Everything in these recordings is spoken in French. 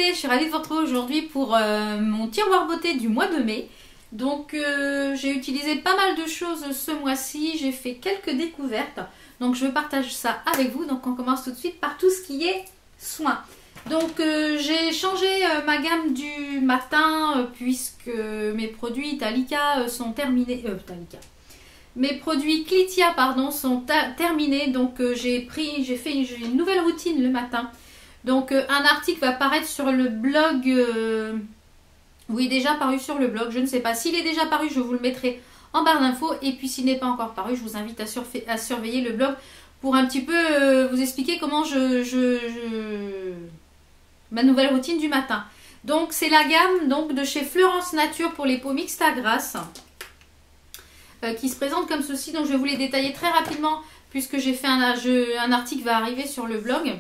beauté, je suis ravie de vous retrouver aujourd'hui pour mon tiroir beauté du mois de mai. Donc j'ai utilisé pas mal de choses ce mois-ci, j'ai fait quelques découvertes. Donc je partage ça avec vous. Donc on commence tout de suite par tout ce qui est soins. Donc j'ai changé ma gamme du matin puisque mes produits Talika sont terminés. Mes produits Clitia pardon sont terminés. Donc j'ai fait une nouvelle routine le matin. Donc un article va apparaître sur le blog. Oui, déjà paru sur le blog. Je ne sais pas s'il est déjà paru, je vous le mettrai en barre d'infos. Et puis s'il n'est pas encore paru, je vous invite à surveiller le blog pour un petit peu vous expliquer comment ma nouvelle routine du matin. Donc c'est la gamme donc de chez Florence Nature pour les peaux mixtes à grasse qui se présente comme ceci. Donc je vais vous les détailler très rapidement puisque j'ai fait un article va arriver sur le blog.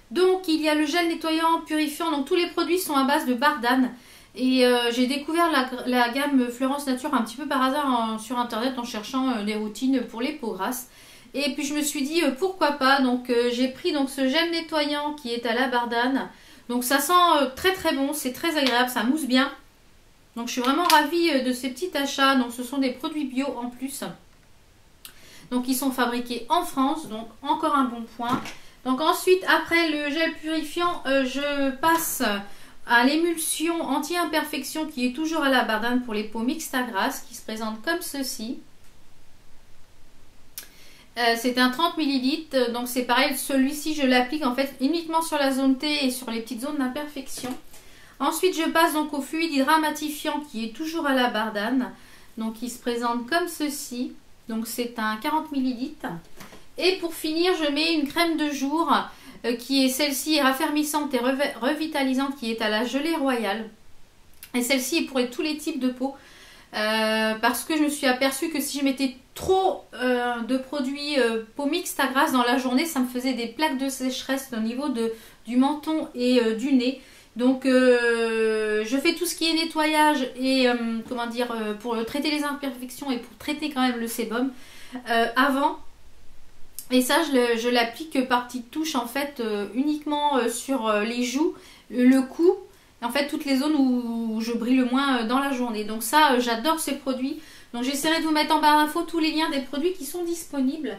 Donc il y a le gel nettoyant purifiant. Donc tous les produits sont à base de bardane. Et j'ai découvert la gamme Florence Nature un petit peu par hasard sur internet en cherchant des routines pour les peaux grasses. Et puis je me suis dit pourquoi pas. Donc j'ai pris donc ce gel nettoyant qui est à la bardane. Donc ça sent très très bon, c'est très agréable, ça mousse bien. Donc je suis vraiment ravie de ces petits achats. Donc ce sont des produits bio en plus. Donc ils sont fabriqués en France, donc encore un bon point. Donc ensuite après le gel purifiant, je passe à l'émulsion anti-imperfection qui est toujours à la bardane pour les peaux mixtes à grasse qui se présente comme ceci. C'est un 30 ml, donc c'est pareil, celui-ci je l'applique en fait uniquement sur la zone T et sur les petites zones d'imperfection. Ensuite je passe donc au fluide hydramatifiant qui est toujours à la bardane, donc il se présente comme ceci, donc c'est un 40 ml. Et pour finir je mets une crème de jour qui est celle-ci raffermissante et revitalisante qui est à la gelée royale. Et celle-ci est pour tous les types de peau. Parce que je me suis aperçue que si je mettais trop de produits peau mixte à grasse dans la journée, ça me faisait des plaques de sécheresse au niveau du menton et du nez. Donc je fais tout ce qui est nettoyage et pour traiter les imperfections et pour traiter quand même le sébum avant. Et ça je l'applique par petites touches en fait uniquement sur les joues, le cou. En fait toutes les zones où je brille le moins dans la journée. Donc ça j'adore ces produits. Donc j'essaierai de vous mettre en barre d'infos tous les liens des produits qui sont disponibles.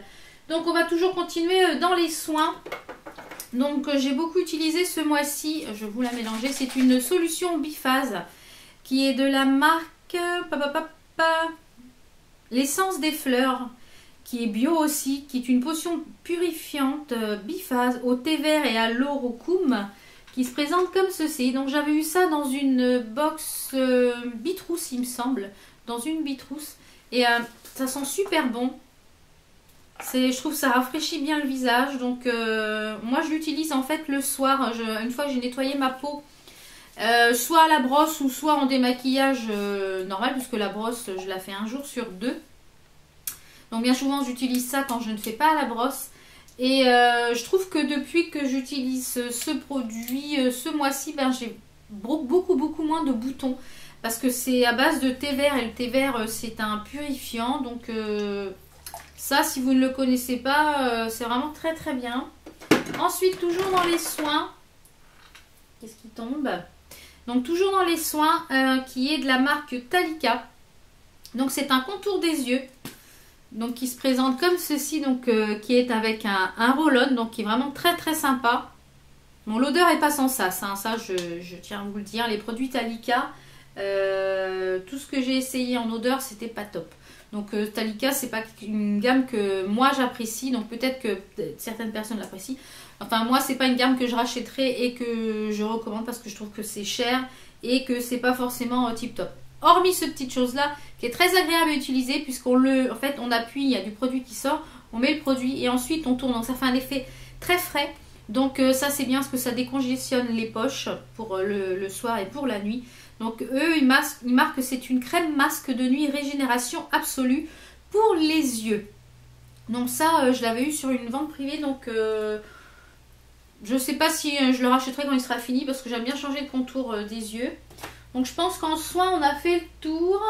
Donc on va toujours continuer dans les soins. Donc j'ai beaucoup utilisé ce mois-ci, je vais vous la mélanger. C'est une solution biphase qui est de la marque l'essence des fleurs, qui est bio aussi, qui est une potion purifiante biphase au thé vert et à l'orocoum, qui se présente comme ceci. Donc j'avais eu ça dans une box Bitrousse il me semble, dans une Bitrousse, et ça sent super bon. Je trouve que ça rafraîchit bien le visage. Donc moi je l'utilise en fait le soir, une fois que j'ai nettoyé ma peau, soit à la brosse ou soit en démaquillage normal, puisque la brosse je la fais un jour sur deux. Donc bien souvent j'utilise ça quand je ne fais pas à la brosse. Et je trouve que depuis que j'utilise ce produit ce mois-ci, j'ai beaucoup moins de boutons. Parce que c'est à base de thé vert et le thé vert c'est un purifiant. Donc ça si vous ne le connaissez pas, c'est vraiment très très bien. Ensuite toujours dans les soins, qu'est-ce qui tombe? Donc toujours dans les soins qui est de la marque Talika. Donc c'est un contour des yeux. Donc qui se présente comme ceci, donc qui est avec un roll-on, donc qui est vraiment très très sympa. Bon, l'odeur est pas sans sas, hein, ça je tiens à vous le dire. Les produits Talika, tout ce que j'ai essayé en odeur, c'était pas top. Donc Talika, c'est pas une gamme que moi j'apprécie, donc peut-être que certaines personnes l'apprécient. Enfin moi c'est pas une gamme que je rachèterai et que je recommande parce que je trouve que c'est cher et que c'est pas forcément tip top. Hormis ce petite chose là qui est très agréable à utiliser en fait on appuie, il y a du produit qui sort, on met le produit et ensuite on tourne, donc ça fait un effet très frais. Donc ça c'est bien parce que ça décongestionne les poches pour le soir et pour la nuit. Donc eux ils marquent que c'est une crème masque de nuit régénération absolue pour les yeux. Donc ça je l'avais eu sur une vente privée, donc je sais pas si je le rachèterai quand il sera fini parce que j'aime bien changer le contour des yeux. Donc je pense qu'en soin on a fait le tour.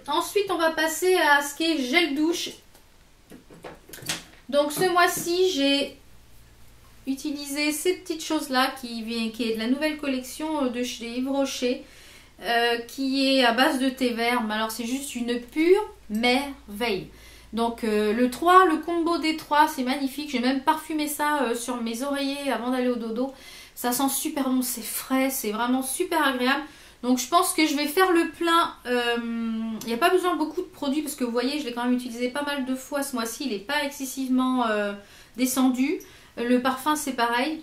Ensuite on va passer à ce qui est gel douche. Donc ce mois-ci j'ai utiliser ces petites choses-là qui est de la nouvelle collection de chez Yves Rocher, qui est à base de thé vert. Mais alors c'est juste une pure merveille. Donc le 3, le combo des 3, c'est magnifique. J'ai même parfumé ça sur mes oreillers avant d'aller au dodo. Ça sent super bon, c'est frais, c'est vraiment super agréable. Donc je pense que je vais faire le plein. Il n'y a pas besoin de beaucoup de produits parce que vous voyez, je l'ai quand même utilisé pas mal de fois ce mois-ci. Il n'est pas excessivement descendu. Le parfum c'est pareil.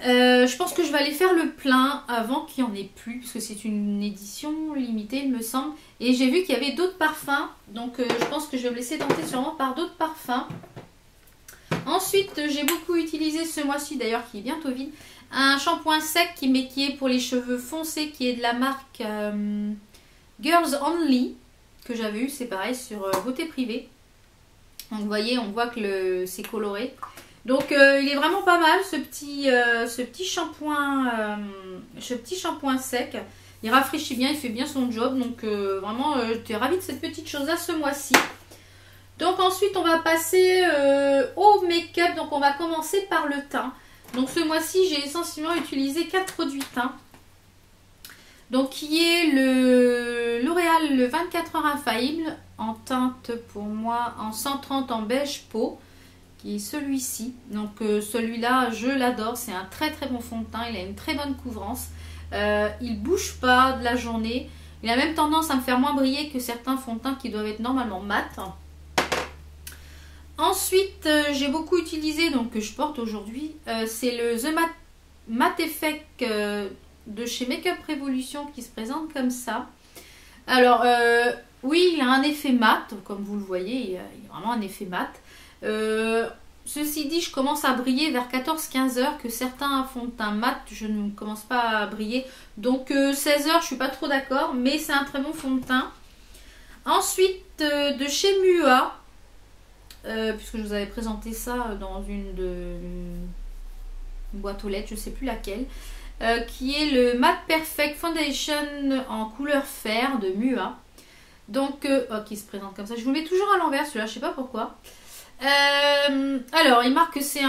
Je pense que je vais aller faire le plein avant qu'il n'y en ait plus, parce que c'est une édition limitée il me semble. Et j'ai vu qu'il y avait d'autres parfums, donc je pense que je vais me laisser tenter sûrement par d'autres parfums. Ensuite j'ai beaucoup utilisé ce mois-ci d'ailleurs, qui est bientôt vide, un shampoing sec qui est pour les cheveux foncés, qui est de la marque Girls Only, que j'avais eu, c'est pareil, sur Beauté Privée. Donc vous voyez, on voit que c'est coloré. Donc il est vraiment pas mal ce petit shampoing sec. Il rafraîchit bien, il fait bien son job. Donc vraiment j'étais ravie de cette petite chose là ce mois-ci. Donc ensuite on va passer au make-up. Donc on va commencer par le teint. Donc ce mois-ci j'ai essentiellement utilisé 4 produits teint. Donc qui est le L'Oréal le 24 heures infaillible en teinte pour moi en 130 en beige peau. Qui est celui-ci. Donc celui-là je l'adore, c'est un très très bon fond de teint, il a une très bonne couvrance, il bouge pas de la journée, il a même tendance à me faire moins briller que certains fonds de teint qui doivent être normalement mat. Ensuite j'ai beaucoup utilisé, donc que je porte aujourd'hui, c'est le The Matte Effect de chez Makeup Revolution, qui se présente comme ça. Alors oui, il a un effet mat, comme vous le voyez, il a vraiment un effet mat. Ceci dit, je commence à briller vers 14-15 heures, que certains fond de teint mat, je ne commence pas à briller. Donc 16 heures, je suis pas trop d'accord, mais c'est un très bon fond de teint. Ensuite, de chez Mua, puisque je vous avais présenté ça dans une boîte aux lettres, je sais plus laquelle, qui est le Matte Perfect Foundation en couleur fer de Mua. Donc, qui se présente comme ça. Je vous le mets toujours à l'envers, celui-là, je sais pas pourquoi. Alors il marque que c'est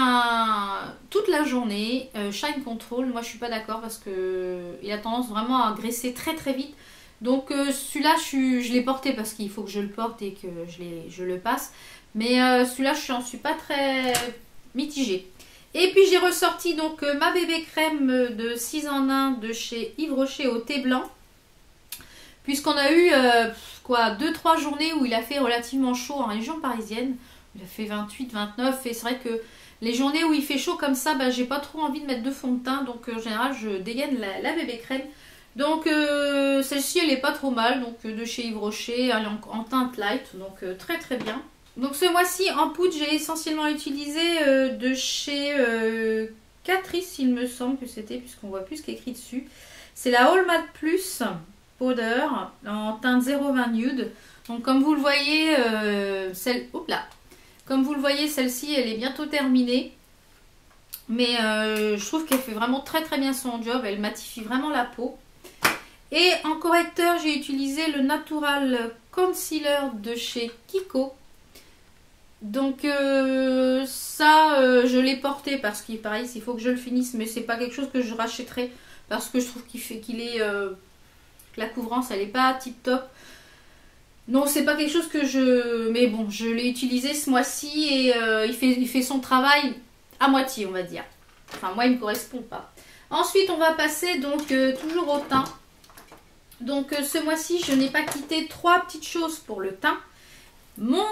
toute la journée Shine Control. Moi je suis pas d'accord parce que il a tendance vraiment à graisser très très vite. Donc celui-là je l'ai porté parce qu'il faut que je le porte et que je le passe. Mais celui-là je n'en suis pas très mitigée. Et puis j'ai ressorti donc ma bébé crème de 6 en 1 de chez Yves Rocher au thé blanc. Puisqu'on a eu 2-3 journées où il a fait relativement chaud en région parisienne. Il a fait 28, 29 et c'est vrai que les journées où il fait chaud comme ça, j'ai pas trop envie de mettre de fond de teint. Donc en général, je dégaine la bébé crème. Donc celle-ci, elle est pas trop mal. Donc de chez Yves Rocher, elle est en teinte light. Donc très très bien. Donc ce mois-ci, en poudre, j'ai essentiellement utilisé de chez Catrice, il me semble que c'était, puisqu'on voit plus ce qui est écrit dessus. C'est la All Matte Plus Powder en teinte 020 Nude. Donc comme vous le voyez, comme vous le voyez, celle-ci, elle est bientôt terminée. Mais je trouve qu'elle fait vraiment très très bien son job. Elle matifie vraiment la peau. Et en correcteur, j'ai utilisé le Natural Concealer de chez Kiko. Donc ça, je l'ai porté parce qu'il pareil, il faut que je le finisse. Mais c'est pas quelque chose que je rachèterai parce que je trouve que la couvrance, elle n'est pas tip top. Non, c'est pas quelque chose que je... Mais bon, je l'ai utilisé ce mois-ci et il fait son travail à moitié, on va dire. Enfin, moi, il ne me correspond pas. Ensuite, on va passer donc toujours au teint. Donc, ce mois-ci, je n'ai pas quitté 3 petites choses pour le teint. Mon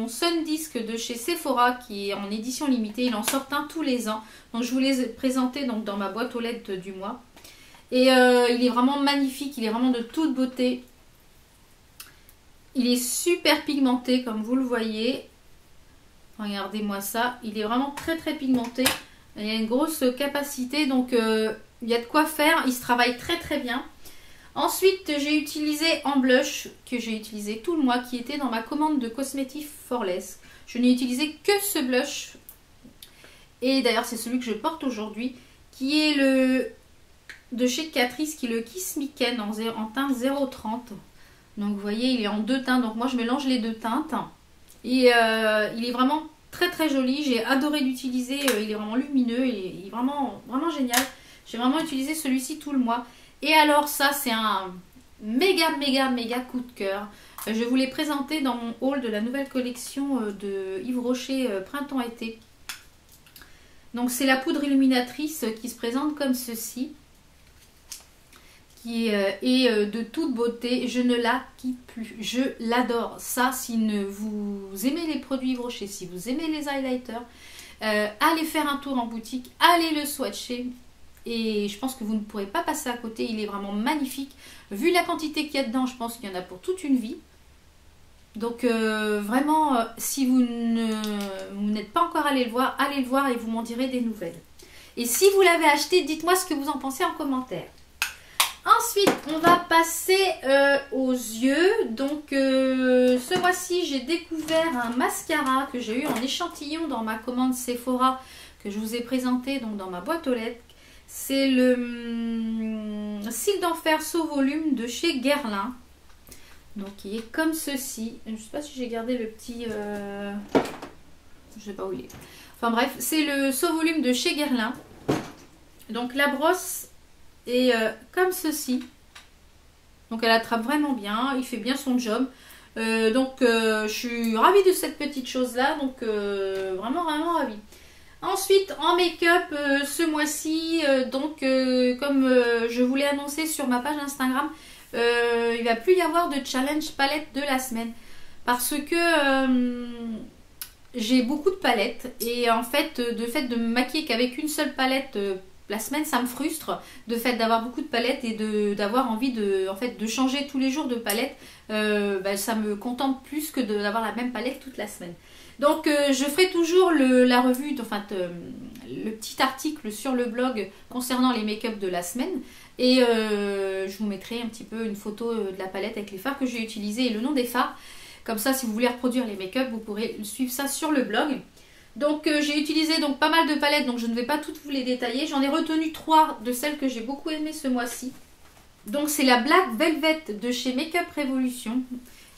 Sun Disc de chez Sephora, qui est en édition limitée. Il en sort un tous les ans. Donc, je vous les ai présentés donc, dans ma boîte aux lettres du mois. Et il est vraiment magnifique. Il est vraiment de toute beauté. Il est super pigmenté comme vous le voyez. Regardez-moi ça. Il est vraiment très très pigmenté. Il a une grosse capacité. Donc il y a de quoi faire. Il se travaille très très bien. Ensuite j'ai utilisé en blush. Que j'ai utilisé tout le mois. Qui était dans ma commande de Cosmetics For Less. Je n'ai utilisé que ce blush. Et d'ailleurs c'est celui que je porte aujourd'hui. Qui est de chez Catrice. Qui est le Kiss Me Ken en teinte 030. Donc vous voyez, il est en 2 teintes. Donc moi je mélange les 2 teintes. Et il est vraiment très très joli. J'ai adoré l'utiliser. Il est vraiment lumineux. Il est vraiment, vraiment génial. J'ai vraiment utilisé celui-ci tout le mois. Et alors ça, c'est un méga coup de cœur. Je vous l'ai présenté dans mon haul de la nouvelle collection de Yves Rocher printemps-été. Donc c'est la poudre illuminatrice qui se présente comme ceci. Qui est de toute beauté. Je ne la quitte plus. Je l'adore. Ça, si vous aimez les produits Yves Rocher, si vous aimez les highlighters, allez faire un tour en boutique. Allez le swatcher. Et je pense que vous ne pourrez pas passer à côté. Il est vraiment magnifique. Vu la quantité qu'il y a dedans, je pense qu'il y en a pour toute une vie. Donc vraiment, si vous n'êtes pas encore allé le voir, allez le voir et vous m'en direz des nouvelles. Et si vous l'avez acheté, dites-moi ce que vous en pensez en commentaire. Ensuite, on va passer aux yeux. Donc ce mois-ci, j'ai découvert un mascara que j'ai eu en échantillon dans ma commande Sephora que je vous ai présenté donc dans ma boîte aux lettres. C'est le Cils d'Enfer Saut Volume de chez Guerlain. Donc il est comme ceci. Je ne sais pas si j'ai gardé le petit... je ne sais pas où il est. Enfin bref, c'est le Saut Volume de chez Guerlain. Donc la brosse est comme ceci. Donc elle attrape vraiment bien. Il fait bien son job. Je suis ravie de cette petite chose là. Donc vraiment ravie. Ensuite, en make-up, ce mois-ci, comme je vous l'ai annoncé sur ma page Instagram, il ne va plus y avoir de challenge palette de la semaine. Parce que j'ai beaucoup de palettes. Et en fait, de me maquiller qu'avec une seule palette la semaine, ça me frustre. De fait d'avoir beaucoup de palettes et d'avoir envie de changer tous les jours de palette. Ça me contente plus que d'avoir la même palette toute la semaine. Donc je ferai toujours la revue, le petit article sur le blog concernant les make-up de la semaine. Et je vous mettrai un petit peu une photo de la palette avec les fards que j'ai utilisés et le nom des fards. Comme ça, si vous voulez reproduire les make-up, vous pourrez suivre ça sur le blog. Donc j'ai utilisé donc pas mal de palettes, donc je ne vais pas toutes vous les détailler. J'en ai retenu 3 de celles que j'ai beaucoup aimées ce mois-ci. Donc c'est la Black Velvet de chez Makeup Revolution,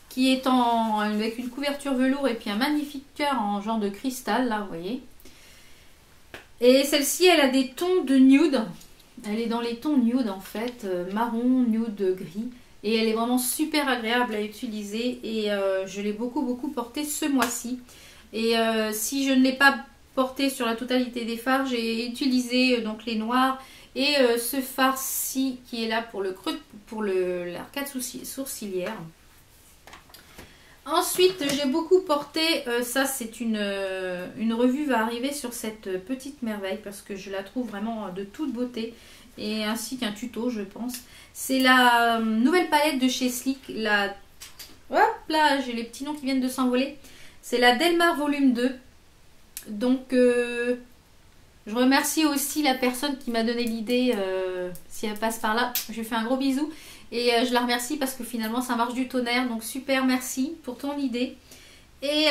qui est avec une couverture velours et puis un magnifique cœur en genre de cristal, là, vous voyez. Et celle-ci, elle a des tons de nude. Elle est dans les tons nude, en fait, marron, nude, gris. Et elle est vraiment super agréable à utiliser. Et je l'ai beaucoup portée ce mois-ci. Et si je ne l'ai pas portée sur la totalité des fards, j'ai utilisé donc les noirs et ce fard-ci qui est là pour le creux, pour l'arcade sourcilière. Ensuite, j'ai beaucoup porté, ça c'est une revue va arriver sur cette petite merveille parce que je la trouve vraiment de toute beauté et ainsi qu'un tuto je pense. C'est la nouvelle palette de chez Sleek, hop là, j'ai les petits noms qui viennent de s'envoler. C'est la Delmar Volume 2. Donc, je remercie aussi la personne qui m'a donné l'idée, si elle passe par là, je lui fais un gros bisou. Et je la remercie parce que finalement ça marche du tonnerre. Donc super, merci pour ton idée. Et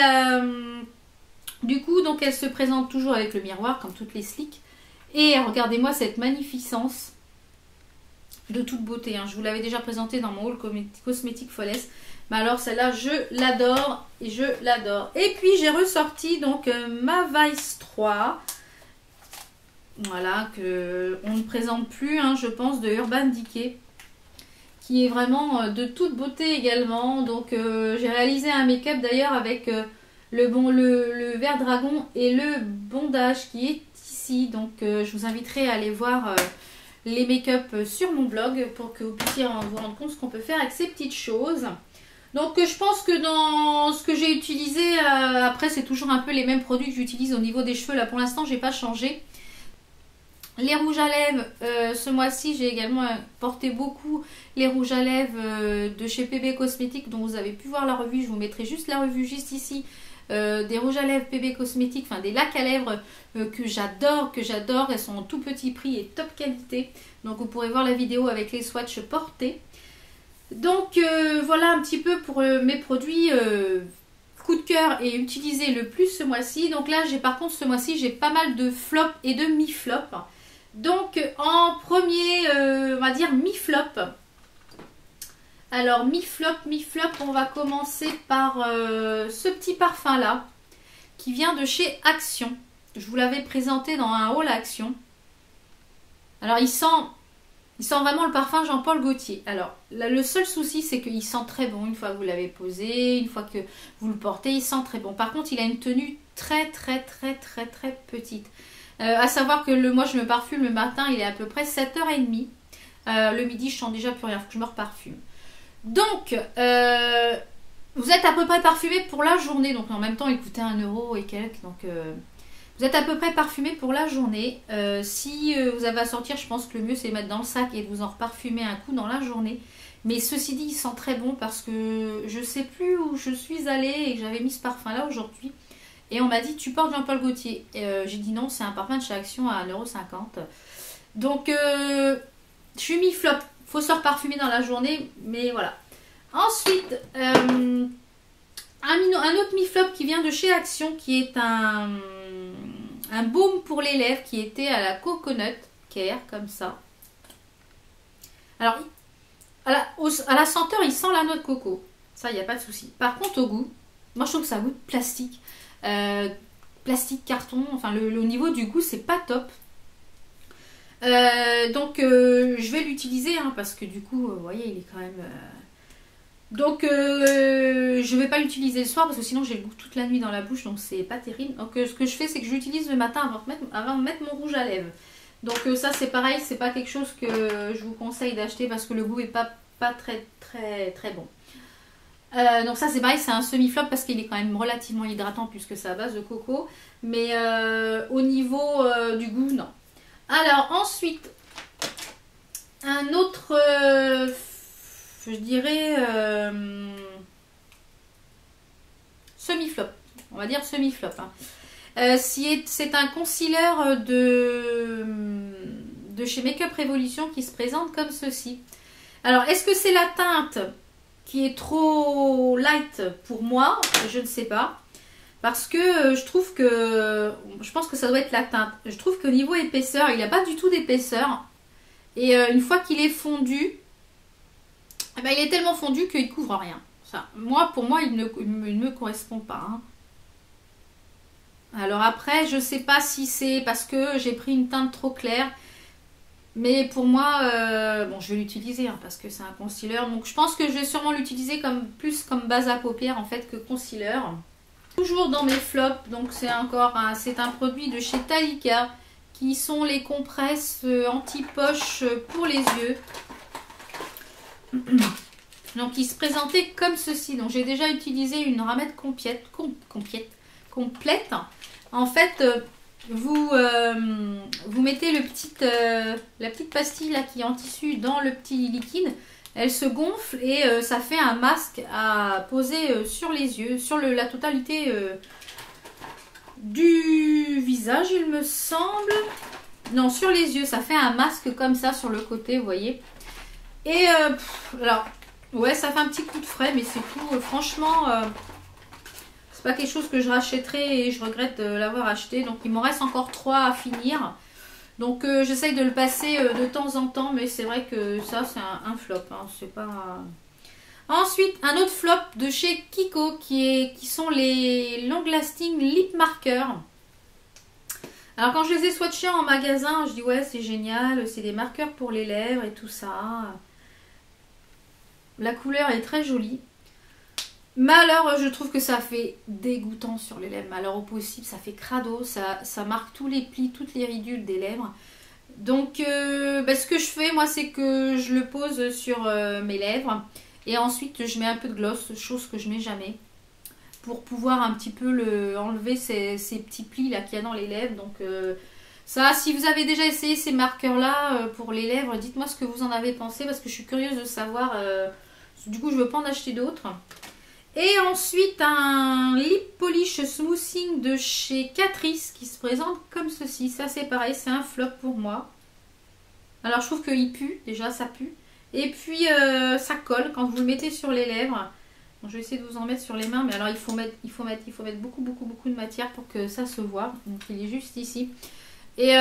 du coup, donc elle se présente toujours avec le miroir comme toutes les Sleek. Et regardez-moi cette magnificence de toute beauté. Hein. Je vous l'avais déjà présentée dans mon haul cosmétique Follesse. Mais alors celle-là, je l'adore. Et je l'adore. Et puis j'ai ressorti donc ma Vice 3. Voilà, que on ne présente plus, hein, je pense, de Urban Decay. Qui est vraiment de toute beauté également. Donc j'ai réalisé un make-up d'ailleurs avec le vert dragon et le bondage qui est ici. Donc je vous inviterai à aller voir les make-up sur mon blog pour que vous puissiez vous rendre compte ce qu'on peut faire avec ces petites choses. Donc je pense que dans ce que j'ai utilisé, après c'est toujours un peu les mêmes produits que j'utilise au niveau des cheveux. Là pour l'instant j'ai pas changé. Les rouges à lèvres, ce mois-ci, j'ai également porté beaucoup les rouges à lèvres de chez PB Cosmétiques, dont vous avez pu voir la revue. Je vous mettrai juste la revue juste ici. Des rouges à lèvres PB Cosmétiques, enfin des lacs à lèvres que j'adore. Elles sont en tout petit prix et top qualité. Donc vous pourrez voir la vidéo avec les swatchs portés. Donc voilà un petit peu pour mes produits coup de cœur et utilisés le plus ce mois-ci. Donc là, par contre, ce mois-ci, j'ai pas mal de flops et de mi-flops. Donc en premier, on va dire mi-flop. Alors mi-flop, on va commencer par ce petit parfum là, qui vient de chez Action. Je vous l'avais présenté dans un haul Action. Alors il sent vraiment le parfum Jean-Paul Gaultier. Alors là, le seul souci c'est qu'il sent très bon une fois que vous l'avez posé, une fois que vous le portez, il sent très bon. Par contre il a une tenue très petite. À savoir que moi je me parfume le matin, il est à peu près 7h30. Le midi je sens déjà plus rien, il faut que je me reparfume. Donc vous êtes à peu près parfumé pour la journée. Donc en même temps il coûtait 1 euro et quelques. Donc vous êtes à peu près parfumé pour la journée. Si vous avez à sortir, je pense que le mieux c'est de mettre dans le sac et de vous en reparfumer un coup dans la journée. Mais ceci dit, il sent très bon parce que je sais plus où je suis allée et que j'avais mis ce parfum là aujourd'hui. Et on m'a dit, tu portes Jean-Paul Gaultier. J'ai dit non, c'est un parfum de chez Action à 1,50 €. Donc je suis mi-flop. Faut se reparfumer dans la journée, mais voilà. Ensuite, un autre mi-flop qui vient de chez Action, qui est un baume pour les lèvres qui était à la coconut care, comme ça. Alors, à la senteur, il sent la noix de coco. Ça, il n'y a pas de souci. Par contre, au goût, moi je trouve que ça goûte plastique. Plastique, carton, enfin le niveau du goût, c'est pas top. Donc, je vais l'utiliser, hein, parce que du coup, vous voyez, il est quand même... Donc je vais pas l'utiliser le soir parce que sinon j'ai le goût toute la nuit dans la bouche, donc c'est pas terrible. Donc ce que je fais, c'est que je l'utilise le matin avant de mettre mon rouge à lèvres. Donc ça c'est pareil, c'est pas quelque chose que je vous conseille d'acheter parce que le goût est pas très bon. Donc ça c'est pareil, c'est un semi-flop parce qu'il est quand même relativement hydratant puisque c'est à base de coco. Mais au niveau du goût, non. Alors ensuite, un autre... je dirais semi-flop. On va dire semi-flop. Hein. C'est un concealer de chez Makeup Revolution qui se présente comme ceci. Alors, est-ce que c'est la teinte qui est trop light pour moi? Je ne sais pas. Parce que je trouve que... Je pense que ça doit être la teinte. Je trouve qu'au niveau épaisseur, il n'a pas du tout d'épaisseur. Et une fois qu'il est fondu... Eh ben, il est tellement fondu qu'il couvre rien. Ça, pour moi, il ne me correspond pas. Hein. Alors après, je sais pas si c'est parce que j'ai pris une teinte trop claire. Mais pour moi, bon, je vais l'utiliser hein, parce que c'est un concealer. Donc je pense que je vais sûrement l'utiliser plus comme base à paupières en fait que concealer. Toujours dans mes flops, donc c'est un produit de chez Talika qui sont les compresses anti-poche pour les yeux. Donc il se présentait comme ceci. Donc j'ai déjà utilisé une ramette complète. En fait, vous mettez la petite pastille là qui est en tissu dans le petit liquide. Elle se gonfle et ça fait un masque à poser sur les yeux, sur la totalité du visage, il me semble. Non, sur les yeux, ça fait un masque comme ça sur le côté, vous voyez. Et alors, ouais, ça fait un petit coup de frais, mais c'est tout. Franchement, c'est pas quelque chose que je rachèterai et je regrette de l'avoir acheté. Donc, il m'en reste encore 3 à finir. Donc, j'essaye de le passer de temps en temps, mais c'est vrai que ça, c'est un flop. Hein, c'est pas... Ensuite, un autre flop de chez Kiko qui sont les Long Lasting Lip Markers. Alors quand je les ai swatchés en magasin, je dis ouais c'est génial, c'est des marqueurs pour les lèvres et tout ça. La couleur est très jolie. Mais alors je trouve que ça fait dégoûtant sur les lèvres. Mais alors au possible ça fait crado, ça marque tous les plis, toutes les ridules des lèvres. Donc ce que je fais moi c'est que je le pose sur mes lèvres. Et ensuite je mets un peu de gloss, chose que je mets jamais. Pour pouvoir un petit peu enlever ces petits plis là qu'il y a dans les lèvres. Donc ça, si vous avez déjà essayé ces marqueurs là pour les lèvres, dites-moi ce que vous en avez pensé parce que je suis curieuse de savoir. Du coup je ne veux pas en acheter d'autres. Et ensuite un lip polish smoothing de chez Catrice qui se présente comme ceci. Ça c'est pareil, c'est un flop pour moi. Alors je trouve qu'il pue, déjà ça pue. Et puis ça colle quand vous le mettez sur les lèvres. Bon, je vais essayer de vous en mettre sur les mains, mais alors il faut mettre beaucoup de matière pour que ça se voit. Donc il est juste ici. Et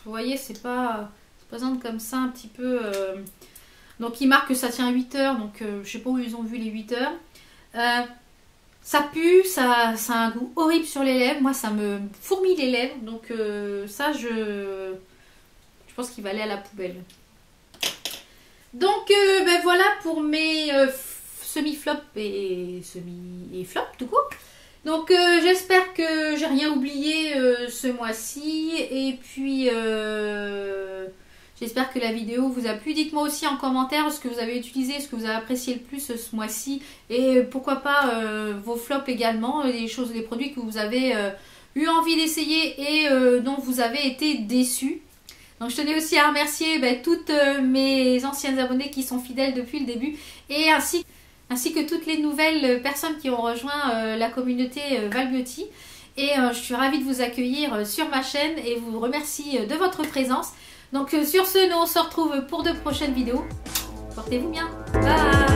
vous voyez, c'est pas ça se présente comme ça un petit peu. Donc il marque que ça tient 8 heures, donc je sais pas où ils ont vu les 8 heures. Ça pue, ça a un goût horrible sur les lèvres. Moi, ça me fourmille les lèvres. Donc ça, je pense qu'il va aller à la poubelle. Donc ben voilà pour mes semi-flop et semi-flop tout court. Donc j'espère que j'ai rien oublié ce mois-ci. Et puis j'espère que la vidéo vous a plu. Dites-moi aussi en commentaire ce que vous avez utilisé, ce que vous avez apprécié le plus ce mois-ci. Et pourquoi pas vos flops également, les produits que vous avez eu envie d'essayer et dont vous avez été déçus. Donc je tenais aussi à remercier toutes mes anciennes abonnées qui sont fidèles depuis le début et ainsi que toutes les nouvelles personnes qui ont rejoint la communauté Valbeauty. Et je suis ravie de vous accueillir sur ma chaîne et vous remercie de votre présence. Donc sur ce, nous on se retrouve pour de prochaines vidéos. Portez-vous bien. Bye.